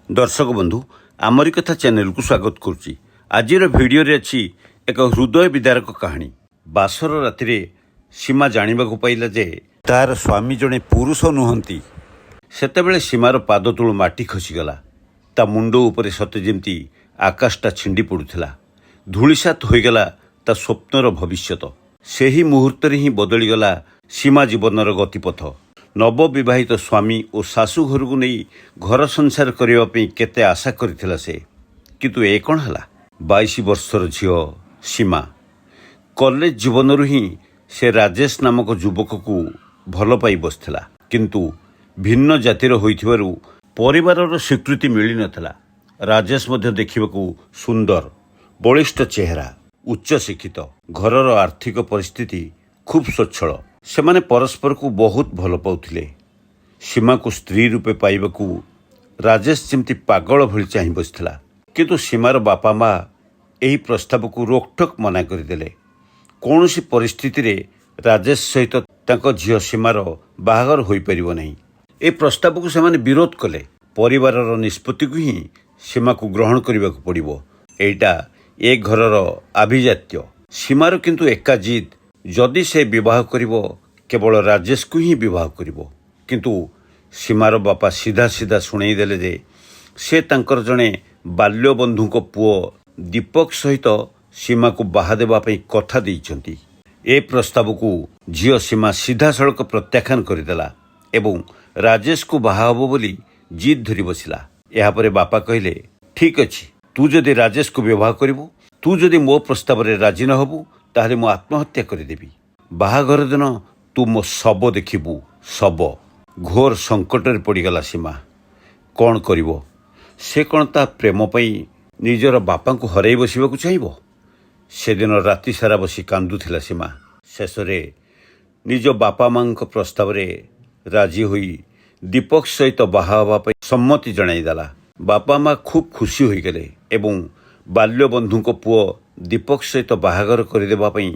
दर्शक बंधु आमरी कथा चैनल को स्वागत करुच्ची। आज भिडियो अच्छी एक हृदय विदारक कहानी। बासर राति सीमा जानवा पाइला जे तार स्वामी जड़े पुरुष नुहति। सेतेबेले सीमार पाद तलु माटी खसीगला। ता मुंड उपरे सते जेमती आकाशटा छिंडी पड़ुथिला। धूलिसात होईगला ता स्वप्नर भविष्यत। सेही मुहूर्त ही बदलीगला सीमा जीवनर गतिपथ। नवविवाहित स्वामी और शाशु घर को नहीं घर संसार करने केते आशा करथिला से, किंतु ए कौन हला। 22 वर्षर झील सीमा कॉलेज जीवन ही से राजेश नामक युवक को भल पाई बसथिला, किंतु भिन्न जातिर होइथिबारु परिवारर स्वीकृति मिली नथिला। राजेश मध्य देखिबाकू सुंदर बलिष्ठ चेहरा, उच्च शिक्षित, घरर आर्थिक परिस्थिति खूब स्वच्छल। सेमाने परस्पर को बहुत भल पाउथिले। सीमा को स्त्री रूपे पाइबाकू राजेश जेमती पागल भली चाहि बसथिला, किंतु सीमार बापा माँ एही प्रस्ताव को रोकठोक मना करदेले। कौनसी परिस्थिति रे राजेश सहित तांको झियो सीमार बाहागर होई परिबो नहीं। ए प्रस्ताव को सेमाने विरोध कले। परिवारर निष्पत्ति को ही सीमा को ग्रहण करबाकू पड़िबो। एटा ए घरर आभिजात्य। सीमार किंतु एका जिद, जदि से विवाह करिवो केवल राजेश को ही विवाह करिवो। किंतु सीमार बापा सीधा सीधा शुणई देले जे से तांकर जणे बाल्य बंधु को पुओ दीपक सहित सीमा को बाहा देबा पई कथा दैछंती। ए प्रस्ताव को झियो सीमा सीधा सड़क प्रत्याख्यान करदेला एवं राजेश को बाहा हबो बोली जिद धरी बसिला। एहा परे बापा कहिले, ठीक अछि, तू जदि राजेश को विवाह करिवो, तू जदि मो प्रस्ताव रे राजी न हबु ताहले मो आत्महत्या करिदेबी। बाहाघर दिन तू मो शब देखिबू। शब। घोर संकट रे पड़ीगला सीमा। कौन करिवो? से कौन ता प्रेम पई निजर बापा को हराई बसिबाकू चाहिबो? से दिन राति सारा बसी कांदुथिला सीमा। शेषरे निज बापा मां को प्रस्ताव रे राजी होई दीपक सहित बाहा हबा पई सम्मति जणाईदेला। बापा माँ खूब खुशी होई गले एवं बाल्य बंधु को पुओ दीपक सहित बाहागर करदेबा पई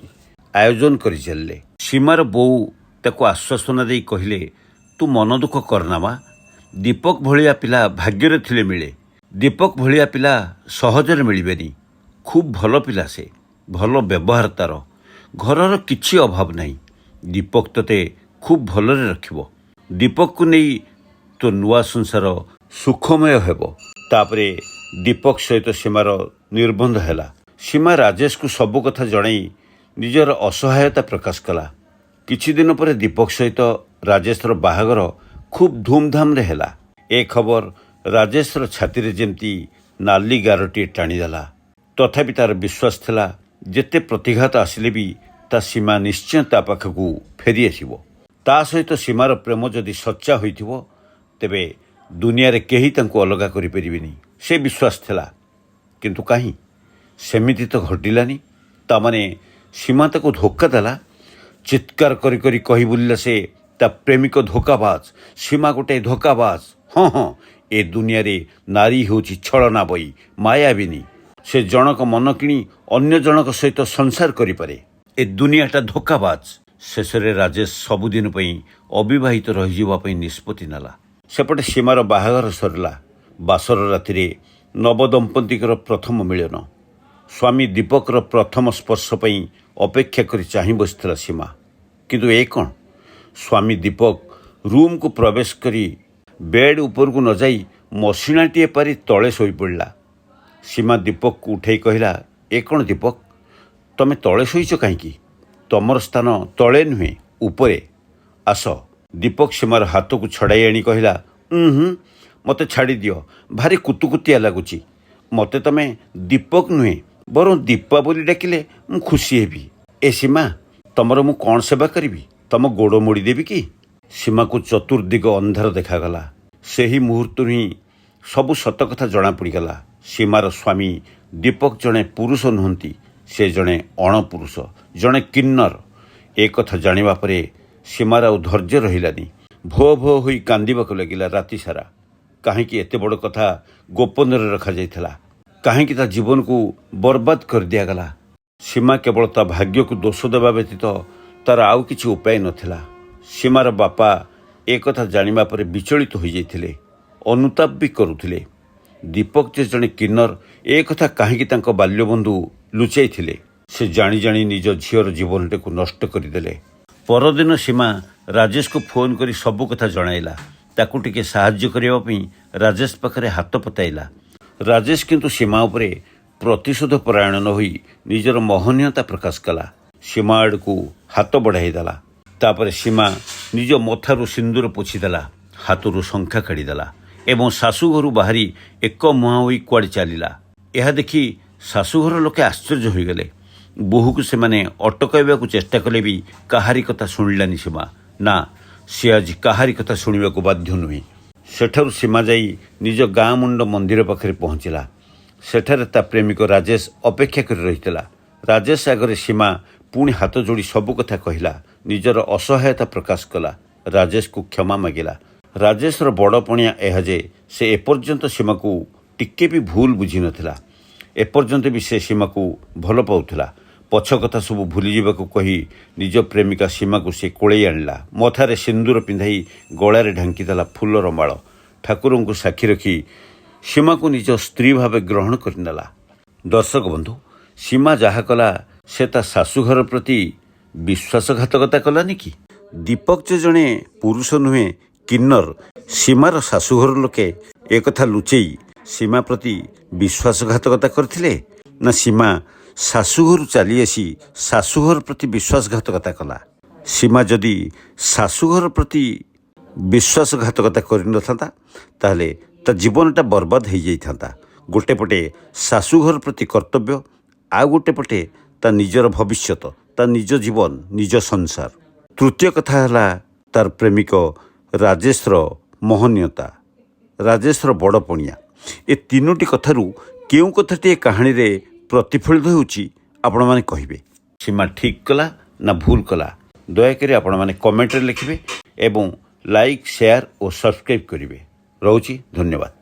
आयोजन करि चलले। सीमार बोऊ ताको आश्वासना देई कहिले, तू मन दुख करना मा। दीपक भलिया पिला भाग्ୟରେ थिले मिले। दीपक भलिया पिला सहजरे मिलिबेनी। खूब भल पिला से, भल व्यवहार तार, घरर किछि अभाव नाही। दीपक तते खूब भलरे रखिबो। दीपक को नहीं तो नुआ संसार सुखमय हेबो। तापरे दीपक सहित सीमार निर्बंध हैला। सीमा राजेश को सब कथा जणाई निजर असहायता प्रकाश कला। किछि दिन पर दीपक सहित राजेशर बाहागर खूब धूमधाम रे हैला। ए खबर राजेशर छाती रे जेमती नाली गारटी टाणीदेला। तथापि तार विश्वास थिला जेते प्रतिघात आसिले भी ता सीमा निश्चय ता पाखकू फेरी आसिबो। ता सहित सीमार प्रेम जदि सच्चा होइथिबो तेबे दुनिया रे केही तांको अलगा करि परिबेनी। से विश्वास थिला, किंतु काहे सेमिति तो घटिलानी। तामाने सीमा ताको धोखा देला। चित्कार करी करी कही बुलिला से ता प्रेमिक धोखाबाज। सीमा गोटे धोखाबाज। हाँ हाँ, ए दुनिया रे नारी होची छलना बई, मायाबिनी। से जनक मन किणी अन्य जनक सहित संसार करि पारे। ए दुनियाटा धोखाबाज। शेषरे राजेश सबुदिन पई अविवाहित रहिजिबा पई निष्पत्ति नेला। सेपटे सीमार बाहाघर सरला। बासर राति नवदंपतिकर प्रथम मिलन। स्वामी दीपकर प्रथम स्पर्श पई अपेक्षा करी चाहि बसिथिला सीमा। किंतु ए कौन? स्वामी दीपक रूम को प्रवेश करी बेड ऊपर को न जाई मसिणाटीए पारी तले शोई पड़ला। सीमा दीपक को उठाई कहला, ए कौन दीपक, तमे तले शोईच कहीं? तमर स्थान तले नुहे उपरे, आस। दीपक सीमार हाथ को छड़ाई आनी कहला, मते छाड़ी दियो, भारी कुतुकुतिया लगुची। मते तमे दीपक नुहे बरं दीपा बोली डाकिले मु खुशी हेबी। ए सीमा, तमर मु कौन सेवा करिबी? तम गोड़ मोड़ी देबी कि? सीमा को चतुर्दिग अंधार देखागला। सेही मुहूर्त ही सबु सत कथा जना पड़ीगला। सीमार स्वामी दीपक जड़े पुरुष नुहति, से जड़े अणपुरुष, जड़े किन्नर। ए कथा जानिबा परे सीमार आउ धैर्य रहिलानी। भो भो होई कांदिबाकू लागिला राति सारा। काहेकि एते बड़ कथा गोपन रे रखा जाइथिला? काहेकि ता जीवन को बर्बाद कर दियागला? सीमा केवल ता भाग्य को दोष देवा व्यतीत तार आउ किछि उपाय नथिला। सीमार बापा एक कथा जानिबा परे विचलित होई जाइथिले, अनुताप भी करुथिले। ଦୀପକ ଯେ ଜଣେ କିନ୍ନର ଏ କଥା କାହିଁକି ତାଙ୍କ ବାଲ୍ୟବନ୍ଧୁ ଲୁଚାଇଥିଲେ। ସେ ଜାଣି ଜାଣି ନିଜ ଝିଅର ଜୀବନଟିକୁ ନଷ୍ଟ କରିଦେଲେ। ପରଦିନ ସୀମା ରାଜେଶକୁ ଫୋନ୍ କରି ସବୁ କଥା ଜଣାଇଲା। ତାକୁ ଟିକେ ସାହାଯ୍ୟ କରିବା ପାଇଁ ରାଜେଶ ପାଖରେ ହାତ ପତାଇଲା। ରାଜେଶ କିନ୍ତୁ ସୀମା ଉପରେ ପ୍ରତିଶୋଧ ପରାୟଣ ନ ହୋଇ ନିଜର ମହନୀୟତା ପ୍ରକାଶ କଲା। ସୀମା ଆଡ଼କୁ ହାତ ବଢ଼ାଇଦେଲା। ତାପରେ ସୀମା ନିଜ ମଥାରୁ ସିନ୍ଦୁର ପୋଛିଦେଲା, ହାତରୁ ଶଙ୍ଖା କାଢ଼ିଦେଲା ଏବଂ ଶାଶୁଘରୁ ବାହାରି ଏକ ମୁହାଁ ହୋଇ କୁଆଡ଼େ ଚାଲିଲା। ଏହା ଦେଖି ଶାଶୁଘର ଲୋକେ ଆଶ୍ଚର୍ଯ୍ୟ ହୋଇଗଲେ। ବୋହୂକୁ ସେମାନେ ଅଟକାଇବାକୁ ଚେଷ୍ଟା କଲେ ବି କାହାରି କଥା ଶୁଣିଲାନି ସୀମା। ନା, ସେ ଆଜି କାହାରି କଥା ଶୁଣିବାକୁ ବାଧ୍ୟ ନୁହେଁ। ସେଠାରୁ ସୀମା ଯାଇ ନିଜ ଗାଁ ମୁଣ୍ଡ ମନ୍ଦିର ପାଖରେ ପହଞ୍ଚିଲା। ସେଠାରେ ତା ପ୍ରେମିକ ରାଜେଶ ଅପେକ୍ଷା କରି ରହିଥିଲା। ରାଜେଶ ଆଗରେ ସୀମା ପୁଣି ହାତ ଯୋଡ଼ି ସବୁ କଥା କହିଲା, ନିଜର ଅସହାୟତା ପ୍ରକାଶ କଲା, ରାଜେଶକୁ କ୍ଷମା ମାଗିଲା। ରାଜେଶର ବଡ଼ ପଣିଆ ଏହା ଯେ ସେ ଏପର୍ଯ୍ୟନ୍ତ ସୀମାକୁ ଟିକେ ବି ଭୁଲ ବୁଝିନଥିଲା। ଏପର୍ଯ୍ୟନ୍ତ ବି ସେ ସୀମାକୁ ଭଲ ପାଉଥିଲା। ପଛ କଥା ସବୁ ଭୁଲିଯିବାକୁ କହି ନିଜ ପ୍ରେମିକା ସୀମାକୁ ସେ କୋଳେଇ ଆଣିଲା। ମଥାରେ ସିନ୍ଦୁର ପିନ୍ଧାଇ ଗଳାରେ ଢାଙ୍କିଦେଲା ଫୁଲର ମାଳ। ଠାକୁରଙ୍କୁ ସାକ୍ଷୀ ରଖି ସୀମାକୁ ନିଜ ସ୍ତ୍ରୀ ଭାବେ ଗ୍ରହଣ କରିନେଲା। ଦର୍ଶକ ବନ୍ଧୁ, ସୀମା ଯାହା କଲା ସେ ତା ଶାଶୁଘର ପ୍ରତି ବିଶ୍ୱାସଘାତକତା କଲାନି କି? ଦୀପକ ଯେ ଜଣେ ପୁରୁଷ ନୁହେଁ, କିନ୍ନର, ସୀମାର ଶାଶୁଘର ଲୋକେ ଏକଥା ଲୁଚେଇ ସୀମା ପ୍ରତି ବିଶ୍ୱାସଘାତକତା କରିଥିଲେ, ନା ସୀମା ଶାଶୁଘରୁ ଚାଲିଆସି ଶାଶୁଘର ପ୍ରତି ବିଶ୍ୱାସଘାତକତା କଲା? ସୀମା ଯଦି ଶାଶୁଘର ପ୍ରତି ବିଶ୍ୱାସଘାତକତା କରିନଥାନ୍ତା ତାହେଲେ ତା ଜୀବନଟା ବର୍ବାଦ ହୋଇଯାଇଥାନ୍ତା। ଗୋଟେ ପଟେ ଶାଶୁଘର ପ୍ରତି କର୍ତ୍ତବ୍ୟ, ଆଉ ଗୋଟେ ପଟେ ତା ନିଜର ଭବିଷ୍ୟତ, ତା ନିଜ ଜୀବନ, ନିଜ ସଂସାର। ତୃତୀୟ କଥା ହେଲା ତାର ପ୍ରେମିକ ରାଜେଶର ମହନୀୟତା, ରାଜେଶର ବଡ଼ ପଣିଆ। ଏ ତିନୋଟି କଥାରୁ କେଉଁ କଥାଟିଏ କାହାଣୀରେ ପ୍ରତିଫଳିତ ହେଉଛି ଆପଣମାନେ କହିବେ। ସୀମା ଠିକ୍ କଲା ନା ଭୁଲ କଲା? ଦୟାକରି ଆପଣମାନେ କମେଣ୍ଟରେ ଲେଖିବେ ଏବଂ ଲାଇକ୍, ସେୟାର ଓ ସବସ୍କ୍ରାଇବ୍ କରିବେ। ରହୁଛି, ଧନ୍ୟବାଦ।